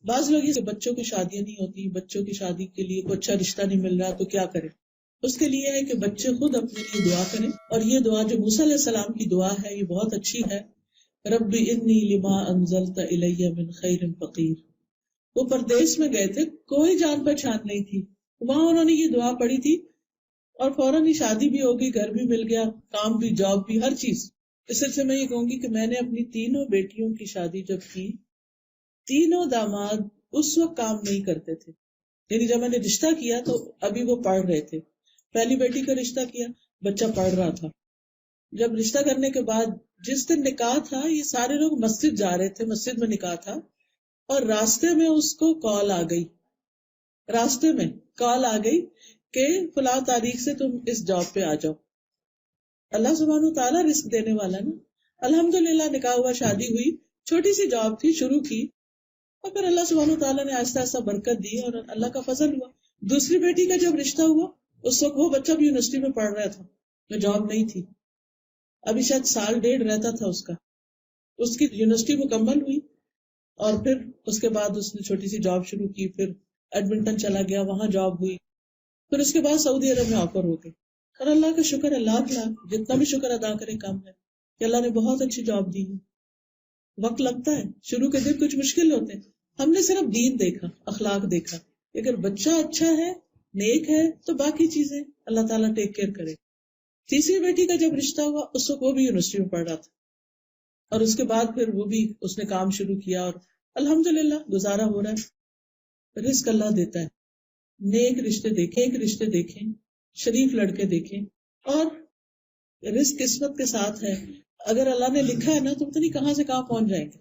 بعض لوگ یہ بچوں کی شادیاں نہیں ہوتی، بچوں کی شادی کے لیے کوئی اچھا رشتہ نہیں مل رہا تو کیا کریں؟ اس کے لیے ہے کہ بچے خود اپنے لیے دعا کریں، اور یہ دعا جو موسیٰ علیہ السلام کی دعا ہے یہ بہت اچھی ہے. رب انی لما انزلت الی من خیر فقیر. وہ پردیس میں گئے تھے، کوئی جان پہچان نہیں تھی، وہاں انہوں نے یہ دعا پڑھی تھی اور فوراً ہی شادی بھی ہو گئی، گھر بھی مل گیا، کام بھی، جاب بھی، ہر چیز. اس سلسلے میں یہ کہوں گی کہ میں نے اپنی تینوں بیٹیوں کی شادی جب کی، تینوں داماد اس وقت کام نہیں کرتے تھے. یعنی جب میں نے رشتہ کیا تو ابھی وہ پڑھ رہے تھے. پہلی بیٹی کا رشتہ کیا، بچہ پڑھ رہا تھا. جب رشتہ کرنے کے بعد جس دن نکاح تھا، یہ سارے لوگ مسجد جا رہے تھے، مسجد میں نکاح تھا، اور راستے میں اس کو کال آ گئی، راستے میں کال آ گئی کہ فلاں تاریخ سے تم اس جاب پہ آ جاؤ. اللہ سبحانہ و تعالیٰ رزق دینے والا نا. الحمدللہ نکاح ہوا، شادی ہوئی، چھوٹی سی جاب تھی، شروع کی، اور پھر اللہ سبحانہ و تعالیٰ نے آہستہ آہستہ برکت دی اور اللہ کا فضل ہوا. دوسری بیٹی کا جب رشتہ ہوا، اس وقت وہ بچہ بھی یونیورسٹی میں پڑھ رہا تھا، میں جاب نہیں تھی، ابھی شاید سال ڈیڑھ رہتا تھا اس کا. اس کی یونیورسٹی مکمل ہوئی اور پھر اس کے بعد اس نے چھوٹی سی جاب شروع کی، پھر ایڈمنٹن چلا گیا، وہاں جاب ہوئی، پھر اس کے بعد سعودی عرب میں آفر ہو گئی. اور اللہ کا شکر ہے، لاکھ لاکھ جتنا بھی شکر ادا کرے کم ہے کہ اللہ نے بہت اچھی جاب دی ہے. وقت لگتا ہے، شروع کے دن کچھ مشکل ہوتے ہیں، ہم نے صرف دین دیکھا، اخلاق دیکھا. اگر بچہ اچھا ہے، نیک ہے، تو باقی چیزیں اللہ تعالیٰ ٹیک کیئر کرے. تیسری بیٹی کا جب رشتہ ہوا، اس وقت وہ بھی یونیورسٹی میں پڑھ رہا تھا، اور اس کے بعد پھر وہ بھی اس نے کام شروع کیا اور الحمدللہ گزارا ہو رہا ہے. رزق اللہ دیتا ہے. نیک رشتے دیکھیں، ایک رشتے دیکھیں، شریف لڑکے دیکھیں، اور رزق قسمت کے ساتھ ہے. اگر اللہ نے لکھا ہے نا تو پتہ نہیں کہاں سے کہاں پہنچ جائیں گے.